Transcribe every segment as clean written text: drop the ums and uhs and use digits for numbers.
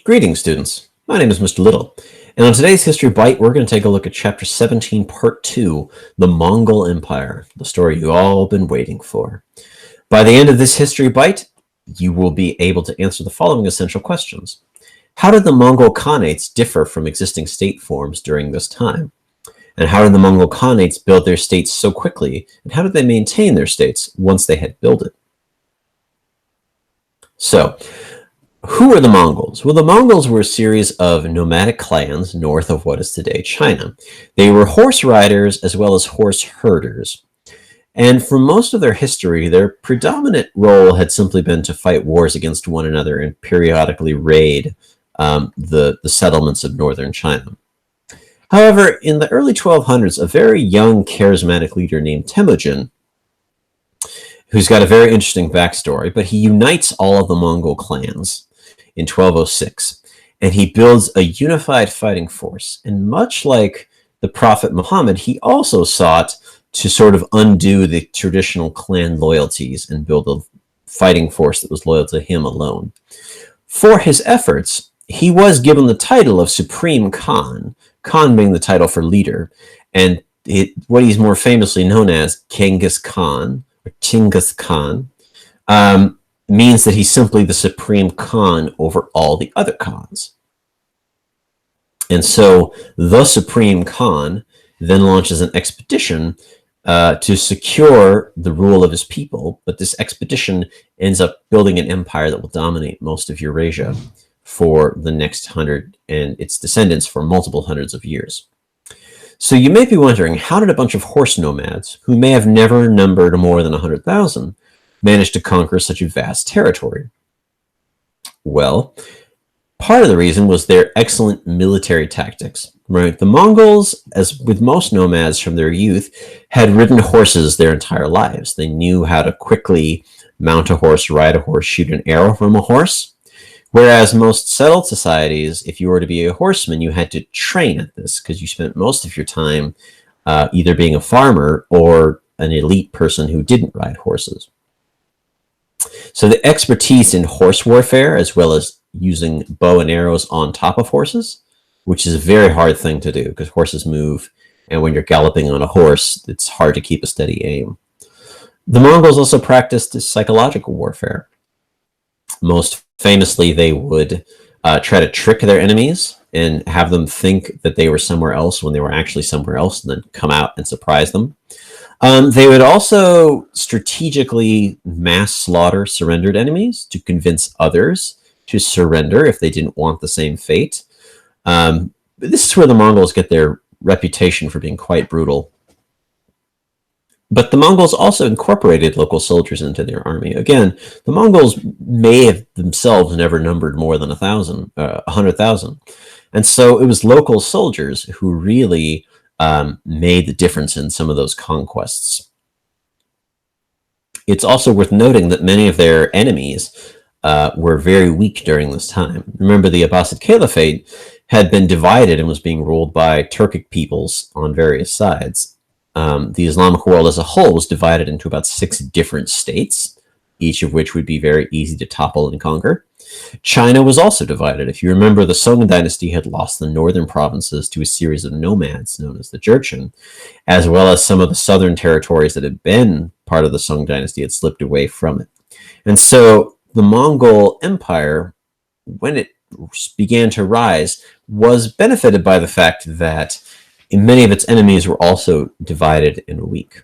Greetings, students. My name is Mr. Little, and on today's History Bite, we're going to take a look at Chapter 17, Part 2, The Mongol Empire, the story you've all been waiting for. By the end of this History Bite, you will be able to answer the following essential questions. How did the Mongol Khanates differ from existing state forms during this time? And how did the Mongol Khanates build their states so quickly, and how did they maintain their states once they had built it? So, who were the Mongols? Well, the Mongols were a series of nomadic clans north of what is today China. They were horse riders as well as horse herders. And for most of their history, their predominant role had simply been to fight wars against one another and periodically raid the settlements of northern China. However, in the early 1200s, a very young, charismatic leader named Temujin, who's got a very interesting backstory, but he unites all of the Mongol clans in 1206, and he builds a unified fighting force. And much like the Prophet Muhammad, he also sought to sort of undo the traditional clan loyalties and build a fighting force that was loyal to him alone. For his efforts, he was given the title of Supreme Khan, Khan being the title for leader, and what he's more famously known as Genghis Khan, or Chinggis Khan, means that he's simply the Supreme Khan over all the other Khans. And so the Supreme Khan then launches an expedition to secure the rule of his people, but this expedition ends up building an empire that will dominate most of Eurasia for the next 100 and its descendants for multiple hundreds of years. So you may be wondering, how did a bunch of horse nomads, who may have never numbered more than 100,000, manage to conquer such a vast territory? Well, part of the reason was their excellent military tactics. Right? The Mongols, as with most nomads from their youth, had ridden horses their entire lives. They knew how to quickly mount a horse, ride a horse, shoot an arrow from a horse. Whereas most settled societies, if you were to be a horseman, you had to train at this because you spent most of your time either being a farmer or an elite person who didn't ride horses. So the expertise in horse warfare, as well as using bow and arrows on top of horses, which is a very hard thing to do because horses move, and when you're galloping on a horse, it's hard to keep a steady aim. The Mongols also practiced psychological warfare. Most famously, they would try to trick their enemies and have them think that they were somewhere else when they were actually somewhere else, and then come out and surprise them. They would also strategically mass slaughter surrendered enemies to convince others to surrender if they didn't want the same fate. This is where the Mongols get their reputation for being quite brutal. But the Mongols also incorporated local soldiers into their army. Again, the Mongols may have themselves never numbered more than 100,000. And so it was local soldiers who really made the difference in some of those conquests. It's also worth noting that many of their enemies were very weak during this time. Remember, the Abbasid Caliphate had been divided and was being ruled by Turkic peoples on various sides. The Islamic world as a whole was divided into about 6 different states, each of which would be very easy to topple and conquer. China was also divided. If you remember, the Song dynasty had lost the northern provinces to a series of nomads known as the Jurchen, as well as some of the southern territories that had been part of the Song dynasty had slipped away from it. And so the Mongol Empire, when it began to rise, was benefited by the fact that many of its enemies were also divided and weak.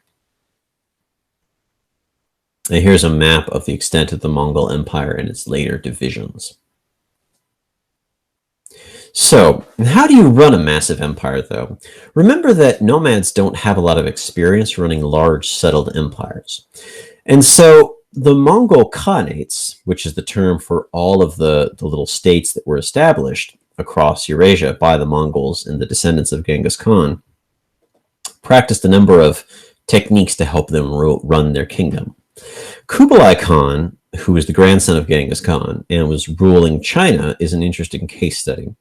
And here's a map of the extent of the Mongol Empire and its later divisions. So, how do you run a massive empire, though? Remember that nomads don't have a lot of experience running large settled empires. And so the Mongol Khanates, which is the term for all of the little states that were established across Eurasia by the Mongols and the descendants of Genghis Khan, practiced a number of techniques to help them run their kingdom. Kublai Khan, who was the grandson of Genghis Khan and was ruling China, is an interesting case study.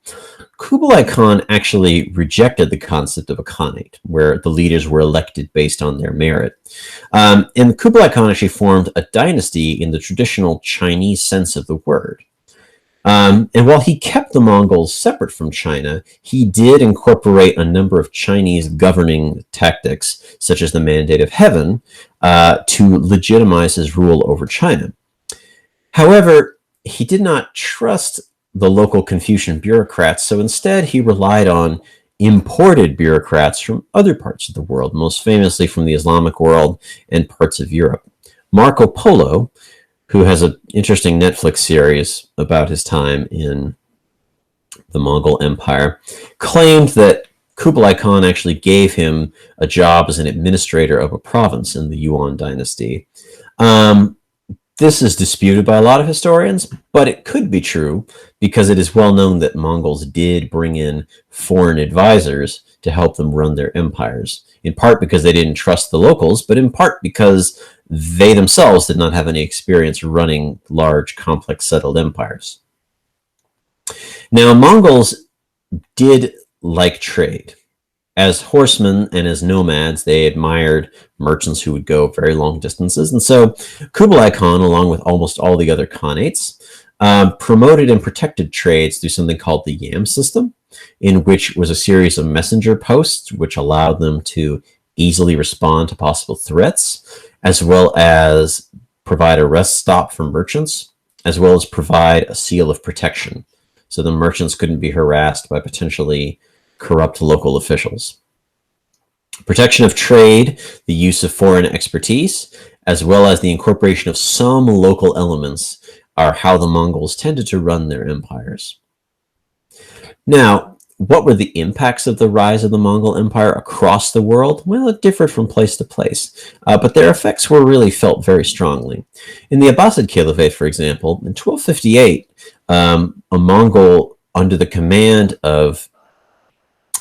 Kublai Khan actually rejected the concept of a Khanate, where the leaders were elected based on their merit. And Kublai Khan actually formed a dynasty in the traditional Chinese sense of the word. And while he kept the Mongols separate from China, he did incorporate a number of Chinese governing tactics, such as the Mandate of Heaven, to legitimize his rule over China. However, he did not trust the local Confucian bureaucrats, so instead he relied on imported bureaucrats from other parts of the world, most famously from the Islamic world and parts of Europe. Marco Polo, who has an interesting Netflix series about his time in the Mongol Empire, claimed that Kublai Khan actually gave him a job as an administrator of a province in the Yuan dynasty. This is disputed by a lot of historians, but it could be true because it is well known that Mongols did bring in foreign advisors to help them run their empires, in part because they didn't trust the locals, but in part because they themselves did not have any experience running large, complex, settled empires. Now, Mongols did like trade. As horsemen and as nomads, they admired merchants who would go very long distances. And so Kublai Khan, along with almost all the other Khanates, promoted and protected trades through something called the Yam system, in which was a series of messenger posts, which allowed them to easily respond to possible threats, as well as provide a rest stop for merchants, as well as provide a seal of protection. So the merchants couldn't be harassed by potentially corrupt local officials. Protection of trade, the use of foreign expertise, as well as the incorporation of some local elements are how the Mongols tended to run their empires. Now, what were the impacts of the rise of the Mongol Empire across the world? Well, it differed from place to place, but their effects were really felt very strongly. In the Abbasid Caliphate, for example, in 1258, a Mongol under the command of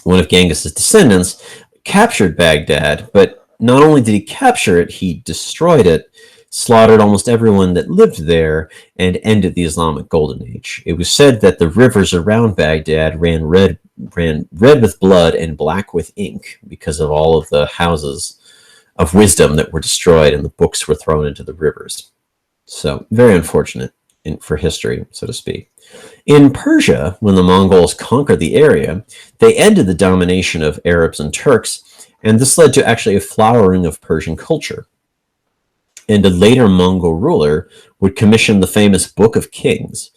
one of Genghis's descendants captured Baghdad, but not only did he capture it, he destroyed it, slaughtered almost everyone that lived there, and ended the Islamic Golden Age. It was said that the rivers around Baghdad ran red with blood and black with ink because of all of the houses of wisdom that were destroyed and the books were thrown into the rivers. So very unfortunate for history, so to speak. In Persia, when the Mongols conquered the area, they ended the domination of Arabs and Turks, and this led to actually a flowering of Persian culture. And a later Mongol ruler would commission the famous Book of Kings,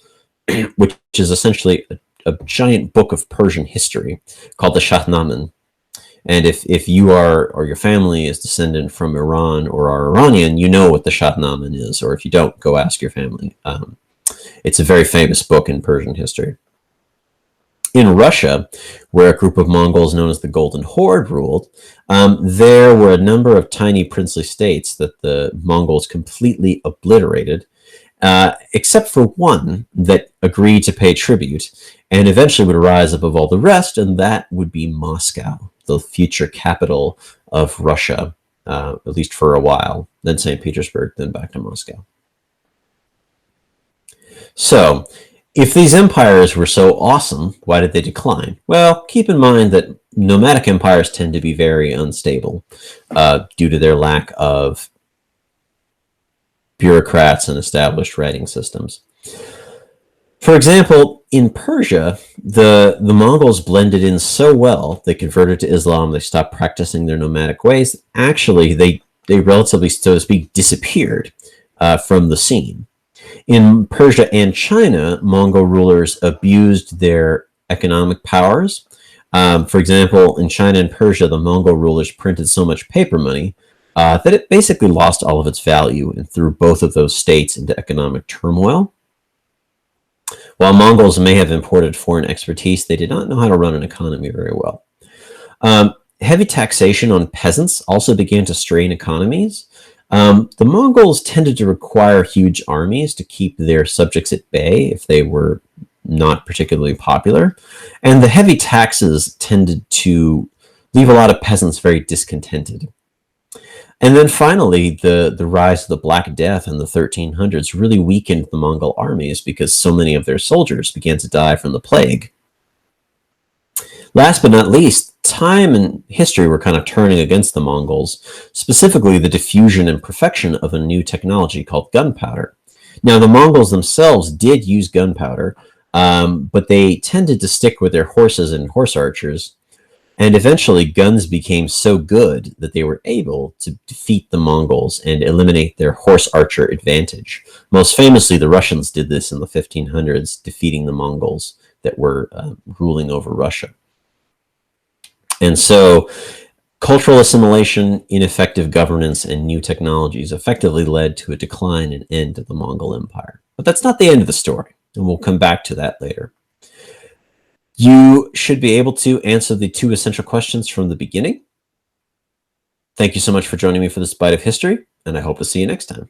which is essentially a giant book of Persian history called the Shahnameh. And if you are, or your family is descendant from Iran or are Iranian, you know what the Shahnameh is, or if you don't, go ask your family. It's a very famous book in Persian history. In Russia, where a group of Mongols known as the Golden Horde ruled, there were a number of tiny princely states that the Mongols completely obliterated, except for one that agreed to pay tribute and eventually would rise above all the rest, and that would be Moscow, the future capital of Russia, at least for a while, then St. Petersburg, then back to Moscow. So, if these empires were so awesome, why did they decline? Well, keep in mind that nomadic empires tend to be very unstable due to their lack of bureaucrats and established writing systems. For example, in Persia, the Mongols blended in so well, they converted to Islam, they stopped practicing their nomadic ways. Actually, they relatively, so to speak, disappeared from the scene. In Persia and China, Mongol rulers abused their economic powers. For example, in China and Persia, the Mongol rulers printed so much paper money that it basically lost all of its value and threw both of those states into economic turmoil. While Mongols may have imported foreign expertise, they did not know how to run an economy very well. Heavy taxation on peasants also began to strain economies. The Mongols tended to require huge armies to keep their subjects at bay if they were not particularly popular, and the heavy taxes tended to leave a lot of peasants very discontented. And then finally, the rise of the Black Death in the 1300s really weakened the Mongol armies because so many of their soldiers began to die from the plague. Last but not least, time and history were kind of turning against the Mongols, specifically the diffusion and perfection of a new technology called gunpowder. Now, the Mongols themselves did use gunpowder, but they tended to stick with their horses and horse archers. And eventually, guns became so good that they were able to defeat the Mongols and eliminate their horse archer advantage. Most famously, the Russians did this in the 1500s, defeating the Mongols that were ruling over Russia. And so, cultural assimilation, ineffective governance, and new technologies effectively led to a decline and end of the Mongol Empire. But that's not the end of the story, and we'll come back to that later. You should be able to answer the 2 essential questions from the beginning. Thank you so much for joining me for this bite of history, and I hope to see you next time.